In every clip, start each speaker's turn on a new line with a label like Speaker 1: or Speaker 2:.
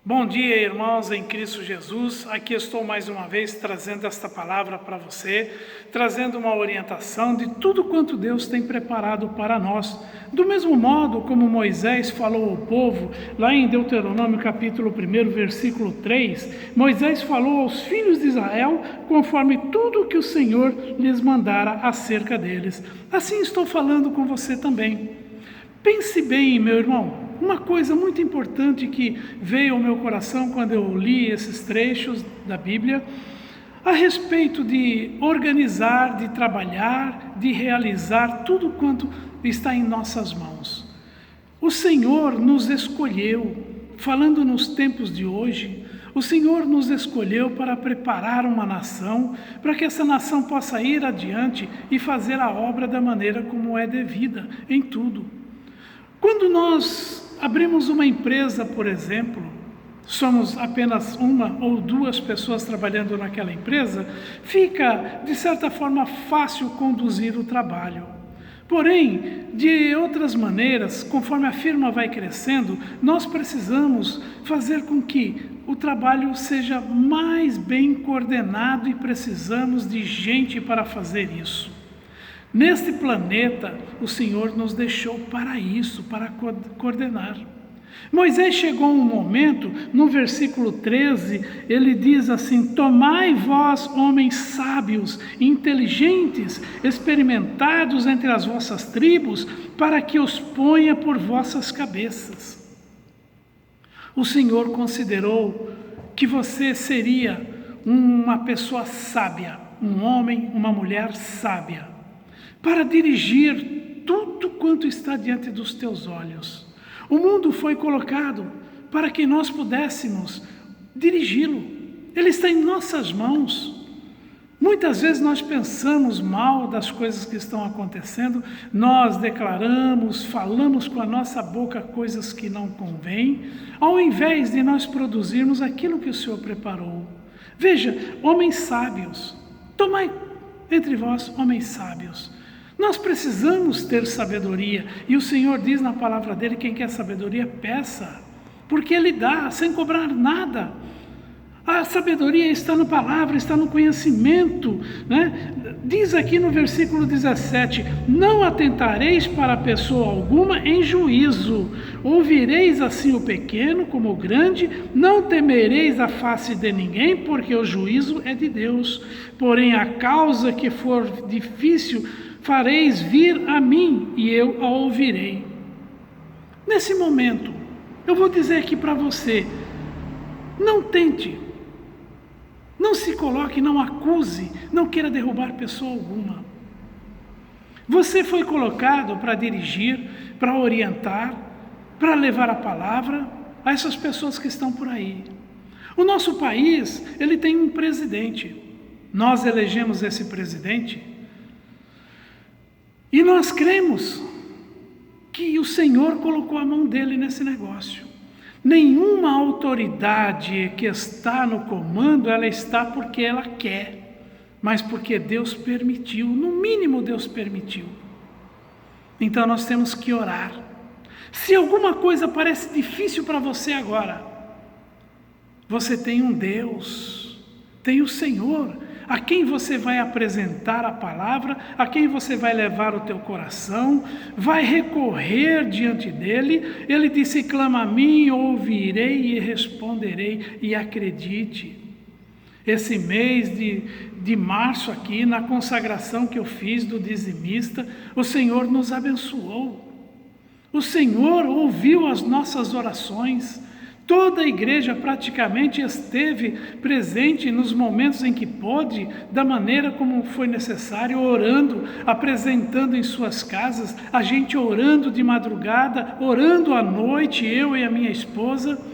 Speaker 1: Bom dia, irmãos em Cristo Jesus. Aqui estou mais uma vez trazendo esta palavra para você, trazendo uma orientação de tudo quanto Deus tem preparado para nós. Do mesmo modo como Moisés falou ao povo, lá em Deuteronômio capítulo 1, versículo 3, Moisés falou aos filhos de Israel conforme tudo que o Senhor lhes mandara acerca deles. Assim estou falando com você também. Pense bem, meu irmão. Uma coisa muito importante que veio ao meu coração quando eu li esses trechos da Bíblia, a respeito de organizar, de trabalhar, de realizar tudo quanto está em nossas mãos. O Senhor nos escolheu, falando nos tempos de hoje, o Senhor nos escolheu para preparar uma nação, para que essa nação possa ir adiante e fazer a obra da maneira como é devida, em tudo. Quando nós abrimos uma empresa, por exemplo, somos apenas uma ou duas pessoas trabalhando naquela empresa, fica, de certa forma, fácil conduzir o trabalho. Porém, de outras maneiras, conforme a firma vai crescendo, nós precisamos fazer com que o trabalho seja mais bem coordenado e precisamos de gente para fazer isso. Neste planeta, o Senhor nos deixou para isso, para coordenar. Moisés chegou a um momento, no versículo 13, ele diz assim: tomai vós, homens sábios, inteligentes, experimentados entre as vossas tribos, para que os ponha por vossas cabeças. O Senhor considerou que você seria uma pessoa sábia, um homem, uma mulher sábia, para dirigir tudo quanto está diante dos teus olhos. O mundo foi colocado para que nós pudéssemos dirigi-lo. Ele está em nossas mãos. Muitas vezes nós pensamos mal das coisas que estão acontecendo, nós declaramos, falamos com a nossa boca coisas que não convêm, ao invés de nós produzirmos aquilo que o Senhor preparou. Veja, homens sábios, tomai entre vós homens sábios. Nós precisamos ter sabedoria, e o Senhor diz na palavra dele: quem quer sabedoria, peça, porque Ele dá, sem cobrar nada. A sabedoria está na palavra, está no conhecimento, né? Diz aqui no versículo 17: não atentareis para pessoa alguma em juízo, ouvireis assim o pequeno como o grande, não temereis a face de ninguém, porque o juízo é de Deus. Porém, a causa que for difícil, fareis vir a mim, e eu a ouvirei. Nesse momento, eu vou dizer aqui para você: não tente, não se coloque, não acuse, não queira derrubar pessoa alguma. Você foi colocado para dirigir, para orientar, para levar a palavra a essas pessoas que estão por aí. O nosso país, ele tem um presidente. Nós elegemos esse presidente e nós cremos que o Senhor colocou a mão dele nesse negócio. Nenhuma autoridade que está no comando, ela está porque ela quer, mas porque Deus permitiu, no mínimo Deus permitiu. Então nós temos que orar. Se alguma coisa parece difícil para você agora, você tem um Deus, tem o Senhor, a quem você vai apresentar a palavra, a quem você vai levar o teu coração, vai recorrer diante dele. Ele disse: clama a mim, ouvirei e responderei. E acredite, esse mês de março aqui, na consagração que eu fiz do dizimista, o Senhor nos abençoou. O Senhor ouviu as nossas orações. Toda a igreja praticamente esteve presente nos momentos em que pôde, da maneira como foi necessário, orando, apresentando em suas casas, a gente orando de madrugada, orando à noite, eu e a minha esposa,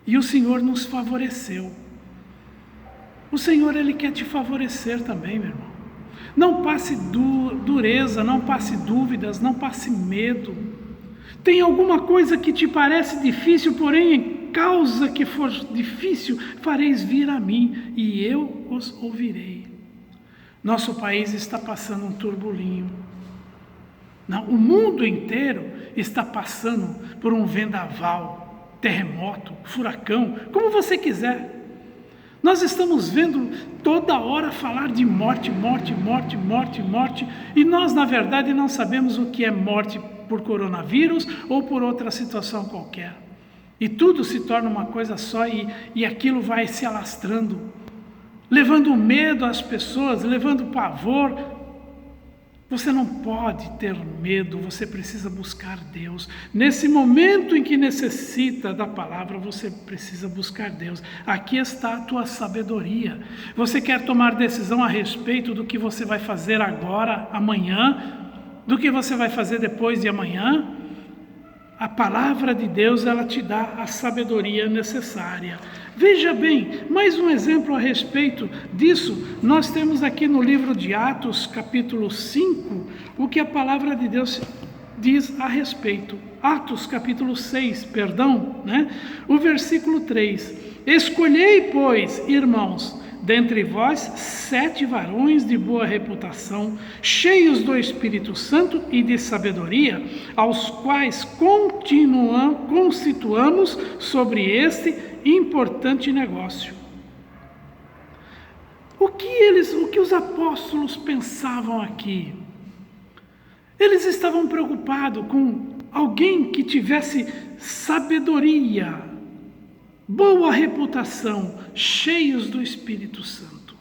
Speaker 1: e o Senhor nos favoreceu. O Senhor, Ele quer te favorecer também, meu irmão. Não passe dureza, não passe dúvidas, não passe medo. Tem alguma coisa que te parece difícil, porém, em causa que for difícil, fareis vir a mim, e eu os ouvirei. Nosso país está passando um turbulinho. Não, o mundo inteiro está passando por um vendaval. terremoto, furacão, como você quiser. Nós estamos vendo toda hora falar de morte, morte, morte, morte, morte, e nós, na verdade, não sabemos o que é morte por coronavírus ou por outra situação qualquer. E tudo se torna uma coisa só e aquilo vai se alastrando, levando medo às pessoas, levando pavor. Você não pode ter medo, você precisa buscar Deus. Nesse momento em que necessita da palavra, você precisa buscar Deus. Aqui está a tua sabedoria. Você quer tomar decisão a respeito do que você vai fazer agora, amanhã, do que você vai fazer depois de amanhã? A palavra de Deus, ela te dá a sabedoria necessária. Veja bem, mais um exemplo a respeito disso, nós temos aqui no livro de Atos, capítulo 5, o que a palavra de Deus diz a respeito. Atos, capítulo 6, o versículo 3. Escolhei, pois, irmãos, dentre vós 7 varões de boa reputação, cheios do Espírito Santo e de sabedoria, aos quais constituamos sobre este importante negócio. O que os apóstolos pensavam aqui? Eles estavam preocupados com alguém que tivesse sabedoria, boa reputação, cheios do Espírito Santo.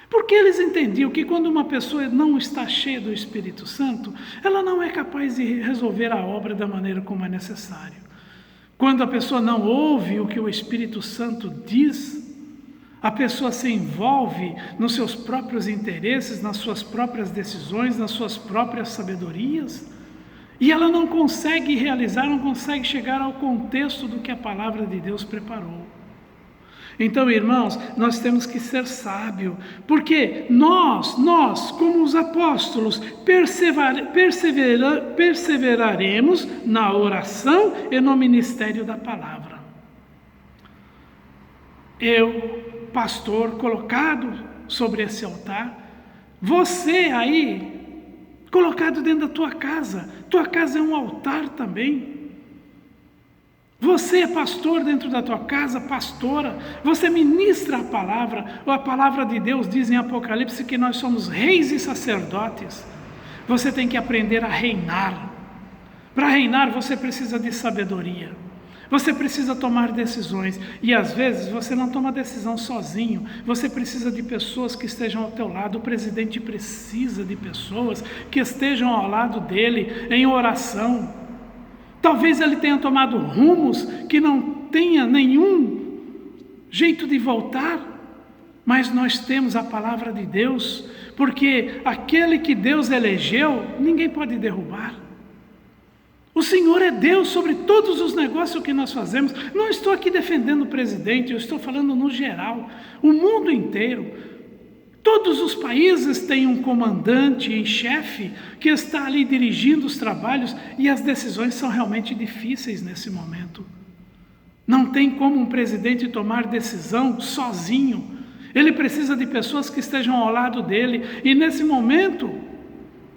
Speaker 1: Porque eles entendiam que quando uma pessoa não está cheia do Espírito Santo, ela não é capaz de resolver a obra da maneira como é necessário. Quando a pessoa não ouve o que o Espírito Santo diz, a pessoa se envolve nos seus próprios interesses, nas suas próprias decisões, nas suas próprias sabedorias, e ela não consegue realizar, não consegue chegar ao contexto do que a palavra de Deus preparou. Então, irmãos, nós temos que ser sábios, porque nós, como os apóstolos, perseveraremos na oração e no ministério da palavra. Eu, pastor, colocado sobre esse altar, você aí, colocado dentro da tua casa é um altar também. Você é pastor dentro da tua casa, pastora, você ministra a palavra de Deus diz em Apocalipse que nós somos reis e sacerdotes. Você tem que aprender a reinar. Para reinar você precisa de sabedoria, você precisa tomar decisões, e às vezes você não toma decisão sozinho, você precisa de pessoas que estejam ao teu lado. O presidente precisa de pessoas que estejam ao lado dele em oração. Talvez ele tenha tomado rumos que não tenha nenhum jeito de voltar, mas nós temos a palavra de Deus, porque aquele que Deus elegeu, ninguém pode derrubar. O Senhor é Deus sobre todos os negócios que nós fazemos. Não estou aqui defendendo o presidente, eu estou falando no geral, o mundo inteiro. Todos os países têm um comandante em chefe que está ali dirigindo os trabalhos, e as decisões são realmente difíceis nesse momento. Não tem como um presidente tomar decisão sozinho. Ele precisa de pessoas que estejam ao lado dele, e nesse momento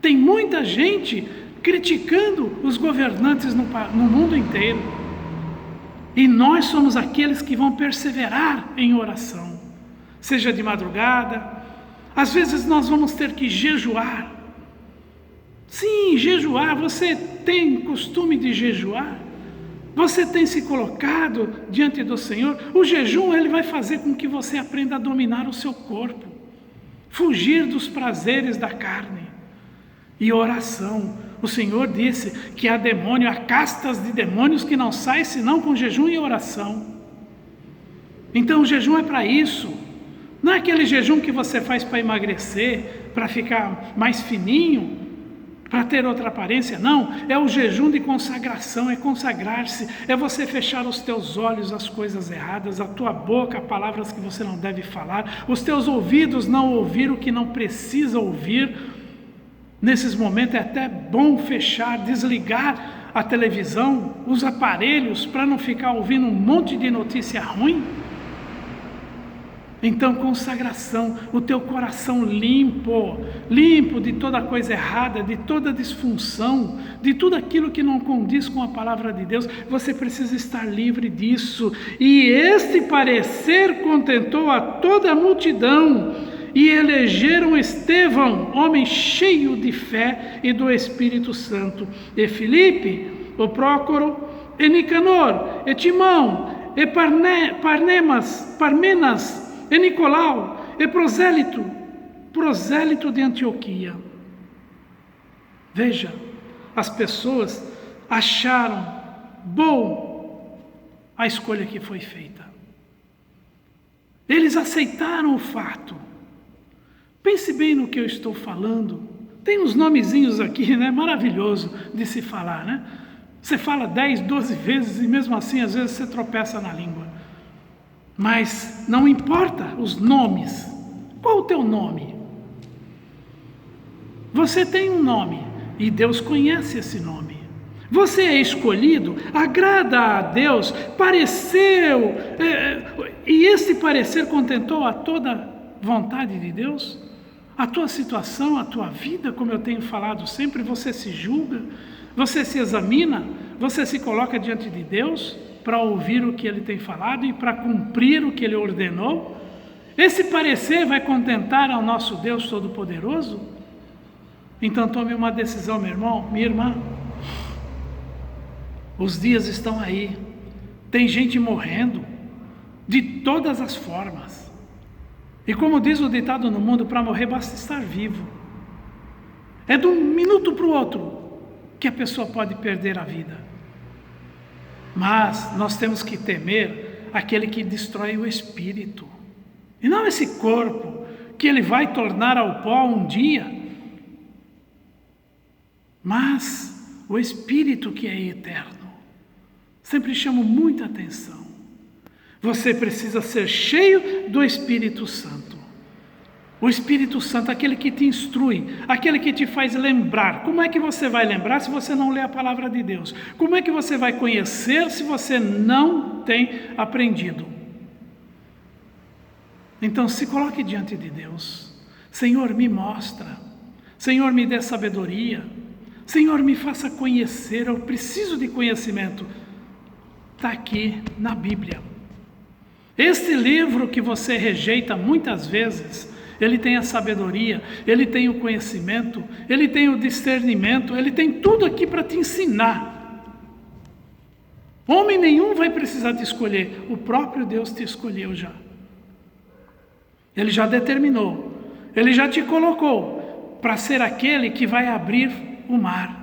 Speaker 1: tem muita gente criticando os governantes no mundo inteiro. E nós somos aqueles que vão perseverar em oração, seja de madrugada. Às vezes nós vamos ter que jejuar. Sim, jejuar. Você tem costume de jejuar? Você tem se colocado diante do Senhor? O jejum, ele vai fazer com que você aprenda a dominar o seu corpo, fugir dos prazeres da carne. E oração. O Senhor disse que há castas de demônios que não saem senão com jejum e oração. Então o jejum é para isso. Não é aquele jejum que você faz para emagrecer, para ficar mais fininho, para ter outra aparência. Não, é o jejum de consagração, é consagrar-se, é você fechar os teus olhos às coisas erradas, a tua boca a palavras que você não deve falar, os teus ouvidos não ouvir o que não precisa ouvir. Nesses momentos é até bom fechar, desligar a televisão, os aparelhos, para não ficar ouvindo um monte de notícia ruim. Então, consagração, o teu coração limpo, limpo de toda coisa errada, de toda disfunção, de tudo aquilo que não condiz com a palavra de Deus, você precisa estar livre disso. E este parecer contentou a toda a multidão, e elegeram Estevão, homem cheio de fé e do Espírito Santo, e Filipe, o Prócoro, e Nicanor, e Timão, e Parmenas, e Nicolau, e prosélito de Antioquia. Veja, as pessoas acharam bom a escolha que foi feita. Eles aceitaram o fato. Pense bem no que eu estou falando. Tem uns nomezinhos aqui, né? Maravilhoso de se falar, né? Você fala 10, 12 vezes e mesmo assim às vezes você tropeça na língua. Mas não importa os nomes. Qual o teu nome? Você tem um nome e Deus conhece esse nome. Você é escolhido, agrada a Deus, pareceu, e esse parecer contentou a toda vontade de Deus? A tua situação, a tua vida, como eu tenho falado sempre, você se julga, você se examina, você se coloca diante de Deus para ouvir o que Ele tem falado e para cumprir o que Ele ordenou. Esse parecer vai contentar ao nosso Deus Todo-Poderoso? Então tome uma decisão, meu irmão, minha irmã. Os dias estão aí, tem gente morrendo de todas as formas. E como diz o ditado no mundo, para morrer basta estar vivo. É de um minuto para o outro que a pessoa pode perder a vida. Mas nós temos que temer aquele que destrói o espírito. E não esse corpo que ele vai tornar ao pó um dia. Mas o espírito que é eterno. Sempre chamo muita atenção. Você precisa ser cheio do Espírito Santo. O Espírito Santo, aquele que te instrui, aquele que te faz lembrar. Como é que você vai lembrar se você não lê a palavra de Deus? Como é que você vai conhecer se você não tem aprendido? Então se coloque diante de Deus. Senhor, me mostra. Senhor, me dê sabedoria. Senhor, me faça conhecer. Eu preciso de conhecimento. Está aqui na Bíblia. Este livro que você rejeita muitas vezes, ele tem a sabedoria, ele tem o conhecimento, ele tem o discernimento, ele tem tudo aqui para te ensinar. Homem nenhum vai precisar te escolher, o próprio Deus te escolheu já. Ele já determinou, ele já te colocou para ser aquele que vai abrir o mar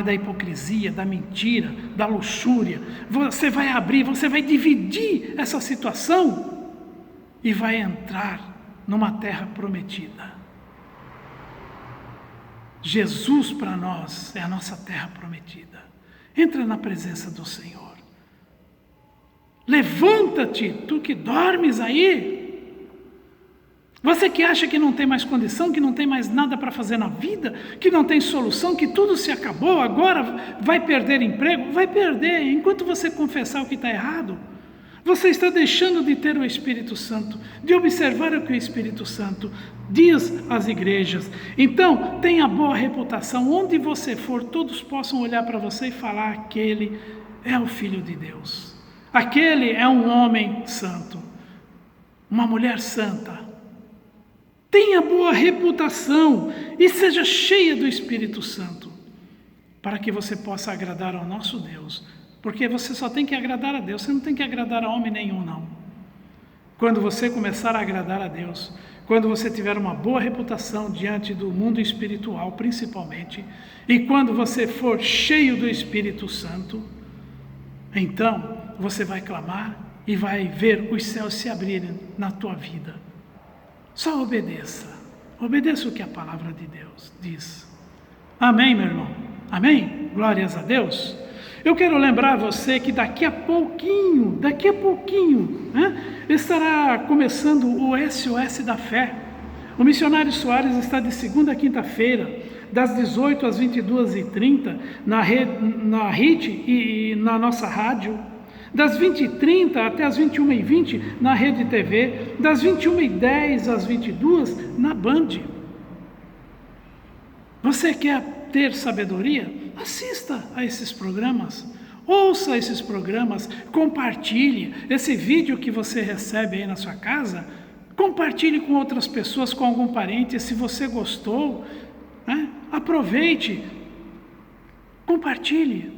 Speaker 1: da hipocrisia, da mentira, da luxúria. Você vai abrir, você vai dividir essa situação e vai entrar numa terra prometida. Jesus para nós é a nossa terra prometida. Entra na presença do Senhor. Levanta-te, tu que dormes aí. Você que acha que não tem mais condição, que não tem mais nada para fazer na vida, que não tem solução, que tudo se acabou, agora vai perder emprego, vai perder. Enquanto você confessar o que está errado, você está deixando de ter o Espírito Santo, de observar o que o Espírito Santo diz às igrejas. Então, tenha boa reputação, onde você for, todos possam olhar para você e falar: aquele é o Filho de Deus, aquele é um homem santo, uma mulher santa. Tenha boa reputação e seja cheia do Espírito Santo, para que você possa agradar ao nosso Deus, porque você só tem que agradar a Deus, você não tem que agradar a homem nenhum, não. Quando você começar a agradar a Deus, quando você tiver uma boa reputação diante do mundo espiritual, principalmente, e quando você for cheio do Espírito Santo, então você vai clamar e vai ver os céus se abrirem na tua vida. Só obedeça o que a palavra de Deus diz. Amém, meu irmão? Amém? Glórias a Deus. Eu quero lembrar você que daqui a pouquinho, né, estará começando o SOS da Fé. O missionário Soares está de segunda a quinta-feira, das 18 às 22h30, na rede e na nossa rádio, das 20h30 até as 21h20 na Rede TV, das 21h10 às 22h na Band. Você quer ter sabedoria? Assista a esses programas, ouça esses programas, compartilhe esse vídeo que você recebe aí na sua casa, compartilhe com outras pessoas, com algum parente. Se você gostou, né, aproveite, compartilhe,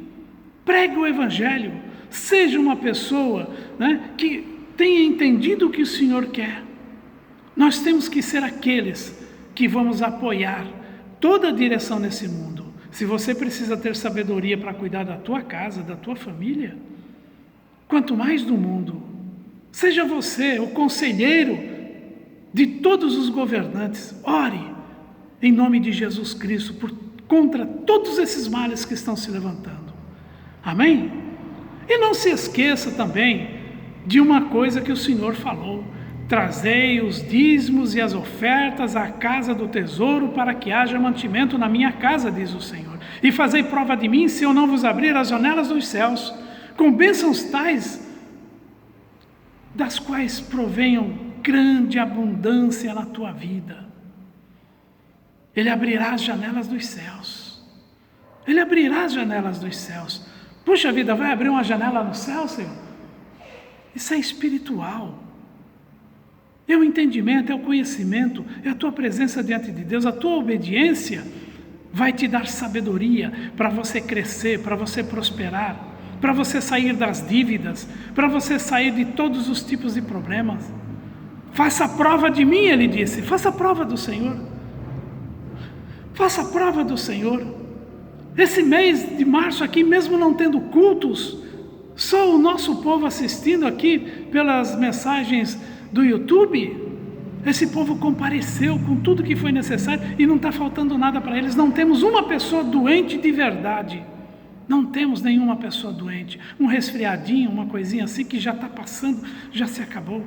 Speaker 1: pregue o Evangelho, seja uma pessoa, né, que tenha entendido o que o Senhor quer. Nós temos que ser aqueles que vamos apoiar toda a direção nesse mundo. Se você precisa ter sabedoria para cuidar da tua casa, da tua família, quanto mais do mundo, seja você o conselheiro de todos os governantes. Ore em nome de Jesus Cristo contra todos esses males que estão se levantando. Amém? E não se esqueça também de uma coisa que o Senhor falou: trazei os dízimos e as ofertas à casa do tesouro, para que haja mantimento na minha casa, diz o Senhor. E fazei prova de mim, se eu não vos abrir as janelas dos céus, com bênçãos tais, das quais provenham grande abundância na tua vida. Ele abrirá as janelas dos céus. Ele abrirá as janelas dos céus. Puxa vida, vai abrir uma janela no céu, Senhor? Isso é espiritual. É o entendimento, é o conhecimento, é a tua presença diante de Deus, a tua obediência vai te dar sabedoria para você crescer, para você prosperar, para você sair das dívidas, para você sair de todos os tipos de problemas. Faça a prova de mim, ele disse, faça a prova do Senhor. Faça a prova do Senhor. Esse mês de março aqui, mesmo não tendo cultos, só o nosso povo assistindo aqui pelas mensagens do YouTube, esse povo compareceu com tudo que foi necessário e não está faltando nada para eles. Não temos uma pessoa doente de verdade. Não temos nenhuma pessoa doente. Um resfriadinho, uma coisinha assim que já está passando, já se acabou.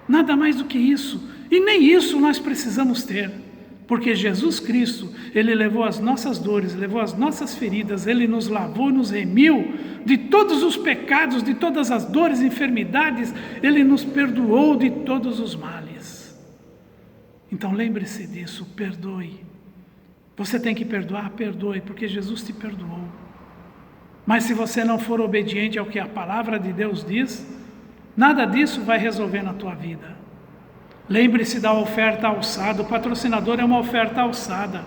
Speaker 1: Nada mais do que isso. E nem isso nós precisamos ter. Porque Jesus Cristo, Ele levou as nossas dores, levou as nossas feridas, Ele nos lavou, nos remiu de todos os pecados, de todas as dores e enfermidades, Ele nos perdoou de todos os males. Então lembre-se disso, perdoe. Você tem que perdoar, perdoe, porque Jesus te perdoou. Mas se você não for obediente ao que a palavra de Deus diz, nada disso vai resolver na tua vida. Lembre-se da oferta alçada, o patrocinador é uma oferta alçada.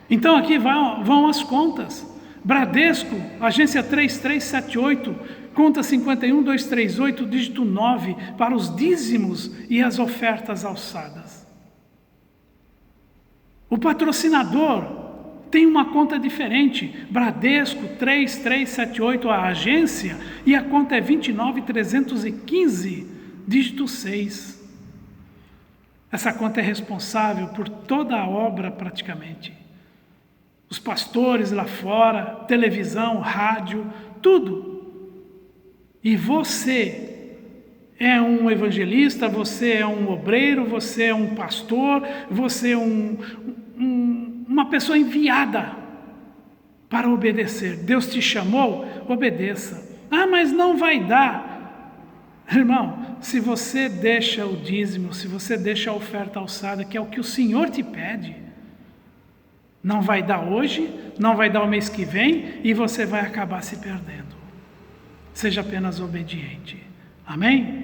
Speaker 1: Então aqui vão as contas. Bradesco, agência 3378, conta 51238, dígito 9, para os dízimos e as ofertas alçadas. O patrocinador tem uma conta diferente, Bradesco 3378, a agência, e a conta é 29315, dígito 6. Essa conta é responsável por toda a obra praticamente. Os pastores lá fora, televisão, rádio, tudo. E você é um evangelista, você é um obreiro, você é um pastor, você é uma pessoa enviada para obedecer. Deus te chamou, obedeça. Ah, mas não vai dar. Irmão, se você deixa o dízimo, se você deixa a oferta alçada, que é o que o Senhor te pede, não vai dar hoje, não vai dar o mês que vem e você vai acabar se perdendo. Seja apenas obediente. Amém?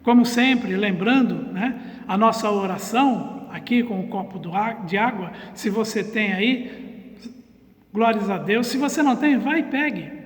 Speaker 1: Como sempre, lembrando, né, a nossa oração, aqui com o copo de água, se você tem aí, glórias a Deus. Se você não tem, vai e pegue.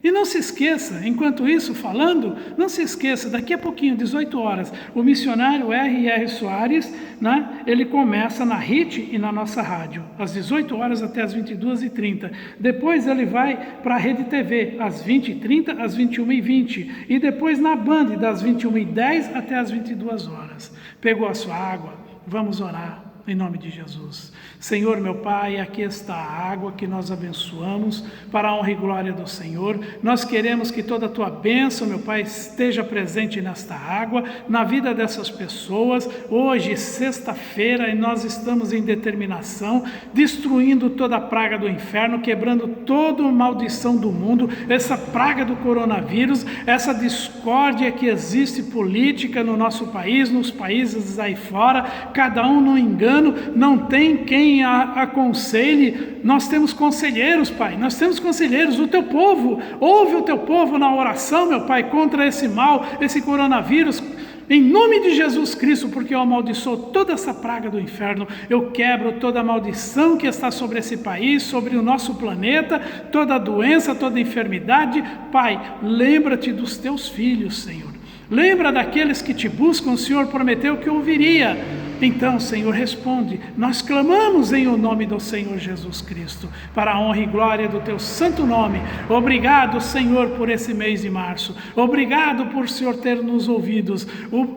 Speaker 1: E não se esqueça, enquanto isso falando, não se esqueça, daqui a pouquinho, 18 horas, o missionário R.R. Soares, né, ele começa na HIT e na nossa rádio, às 18 horas até às 22h30. Depois ele vai para a Rede TV, às 20h30, às 21h20. E depois na Band, das 21h10 até às 22 horas. Pegou a sua água? Vamos orar. em nome de Jesus. Senhor, meu Pai, aqui está a água que nós abençoamos para a honra e glória do Senhor. Nós queremos que toda a tua bênção, meu Pai, esteja presente nesta água, na vida dessas pessoas. Hoje, sexta-feira, e nós estamos em determinação, destruindo toda a praga do inferno, quebrando toda a maldição do mundo, essa praga do coronavírus, essa discórdia que existe política no nosso país, nos países aí fora, cada um no engano, não tem quem aconselhe. Nós temos conselheiros, Pai, nós temos conselheiros, o teu povo, ouve o teu povo na oração, meu Pai, contra esse mal, esse coronavírus, em nome de Jesus Cristo, porque eu amaldiçoo toda essa praga do inferno, eu quebro toda a maldição que está sobre esse país, sobre o nosso planeta, toda doença, toda enfermidade. Pai, lembra-te dos teus filhos, Senhor. Lembra daqueles que te buscam, o Senhor prometeu que ouviria. Então, Senhor, responde. Nós clamamos em o nome do Senhor Jesus Cristo, para a honra e glória do teu santo nome. Obrigado, Senhor, por esse mês de março. Obrigado por o Senhor ter nos ouvidos.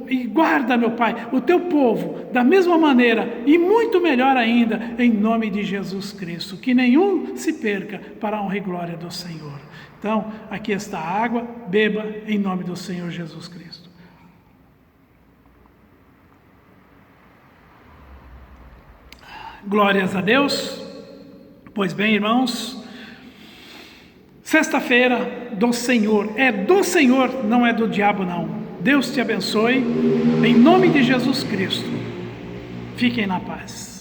Speaker 1: E guarda, meu Pai, o teu povo da mesma maneira e muito melhor ainda, em nome de Jesus Cristo. Que nenhum se perca, para a honra e glória do Senhor. Então, aqui está a água, beba em nome do Senhor Jesus Cristo. Glórias a Deus. Pois bem, irmãos, sexta-feira do Senhor, é do Senhor, não é do diabo não. Deus te abençoe, em nome de Jesus Cristo. Fiquem na paz.